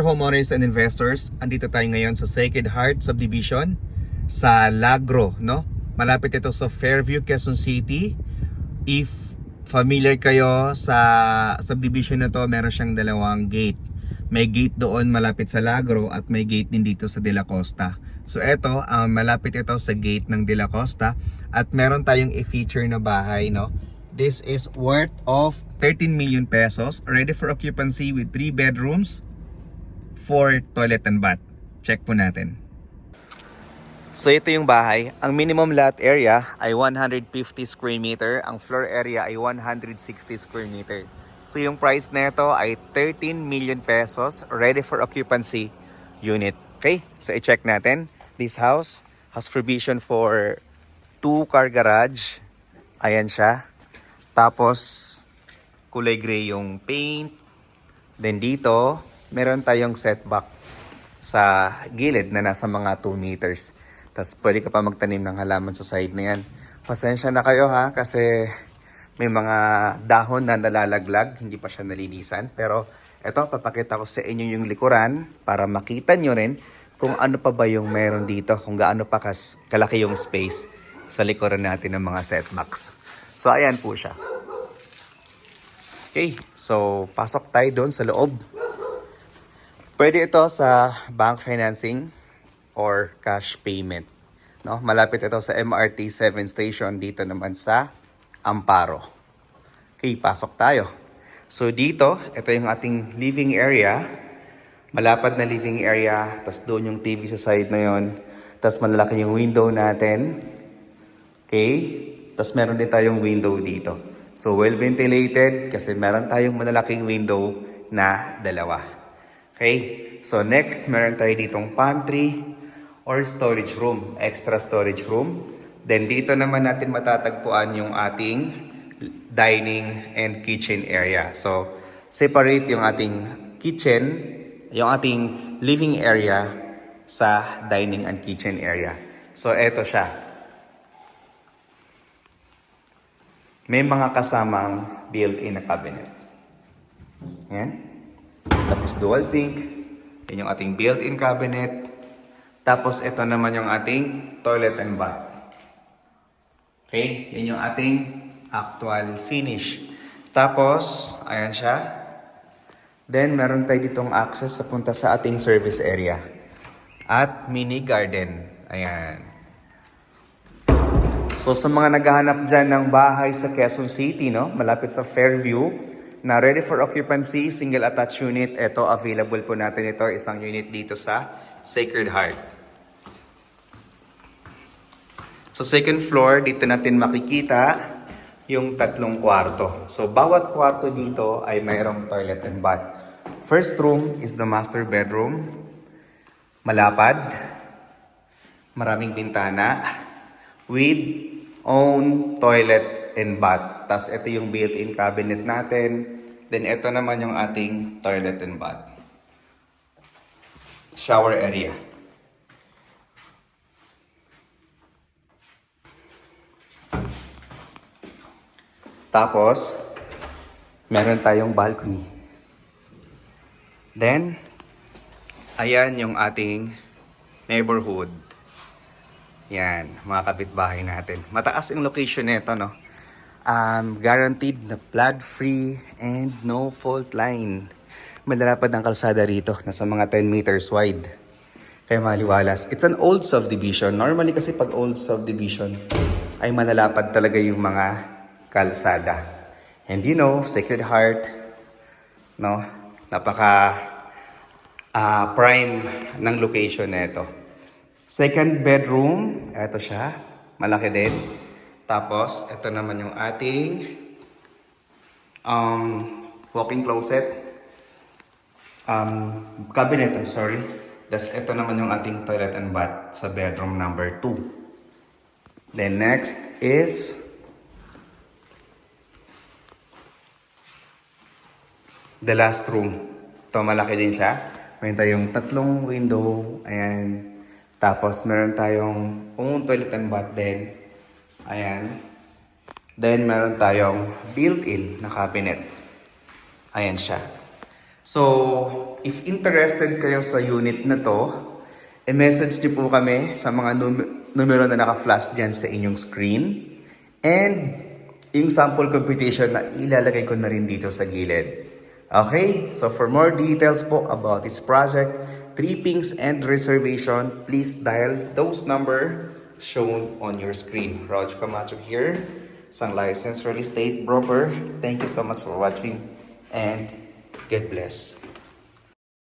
Homeowners and investors, andito tayo ngayon sa Sacred Heart Subdivision sa Lagro, no? Malapit ito sa Fairview, Quezon City. If familiar kayo sa subdivision na to, meron siyang dalawang gate. May gate doon malapit sa Lagro at may gate din dito sa De La Costa. So eto, malapit ito sa gate ng De La Costa at meron tayong i-feature na bahay, no? This is worth of 13 million pesos, ready for occupancy with 3 bedrooms, 4 toilet and bath. Check po natin. So ito yung bahay. Ang minimum lot area ay 150 square meter. Ang floor area ay 160 square meter. So yung price nito ay 13 million pesos, ready for occupancy unit. Okay? So i-check natin. This house has provision for 2-car garage. Ayan siya. Tapos kulay gray yung paint. Then dito, meron tayong setback sa gilid na nasa mga 2 meters. Tapos pwede ka pa magtanim ng halaman sa side na yan. Pasensya na kayo ha, kasi may mga dahon na nalalaglag, hindi pa siya nalinisan. Pero eto, papakita ko sa inyo yung likuran para makita nyo rin kung ano pa ba yung meron dito, kung gaano pa kalaki yung space sa likuran natin ng mga setbacks. So ayan po siya. Okay, so pasok tayo doon sa loob. Pwede ito sa bank financing or cash payment. No? Malapit ito sa MRT 7 station, dito naman sa Amparo. Okay, pasok tayo. So dito, ito yung ating living area. Malapad na living area. Tapos doon yung TV sa side na yon. Tapos malalaki yung window natin. Okay? Tapos meron din tayong window dito. So well ventilated kasi meron tayong malalaking window na dalawa. Okay, so next, meron tayo ditong pantry or storage room, extra storage room. Then dito naman natin matatagpuan yung ating dining and kitchen area. So separate yung ating kitchen, yung ating living area sa dining and kitchen area. So eto siya. May mga kasamang built-in na cabinet. Ayan. Tapos dual sink, yan yung ating built-in cabinet. Tapos ito naman yung ating toilet and bath. Okay, yan yung ating actual finish. Tapos, ayan siya. Then meron tayo ditong access sa punta sa ating service area. At mini garden. Ayan. So sa mga naghahanap dyan ng bahay sa Quezon City, no? Malapit sa Fairview, na ready for occupancy, single attached unit. Ito, available po natin ito. Isang unit dito sa Sacred Heart. So second floor, dito natin makikita yung 3 kwarto. So bawat kwarto dito ay mayroong toilet and bath. First room is the master bedroom. Malapad. Maraming bintana. With own toilet and bath. Tapos ito yung built-in cabinet natin. Then ito naman yung ating toilet and bath. Shower area. Tapos, meron tayong balcony. Then, ayan yung ating neighborhood. Yan, mga kapitbahay natin. Mataas yung location nito, no? Guaranteed na flood-free and no fault line. Malalapad ang kalsada rito, nasa mga 10 meters wide. Kaya maliwalas. It's an old subdivision. Normally kasi pag old subdivision, ay malalapad talaga yung mga kalsada. And you know, Sacred Heart, no? Napaka prime ng location nito. Second bedroom, eto siya. Malaki din. Tapos, ito naman yung ating walk-in closet. Cabinet, I'm sorry. Tapos, ito naman yung ating toilet and bath sa bedroom number 2. Then, next is the last room. Ito, malaki din siya. Meron tayong 3 window. Ayan. Tapos, meron tayong toilet and bath din. Ayan. Then, meron tayong built-in na cabinet. Ayan siya. So, if interested kayo sa unit na to, i-message niyo po kami sa mga numero na naka-flash dyan sa inyong screen. And yung sample computation na ilalagay ko na rin dito sa gilid. Okay? So for more details po about this project, trippings and reservation, please dial those number shown on your screen. Rog Camacho here, isang licensed real estate broker. Thank you so much for watching and God bless.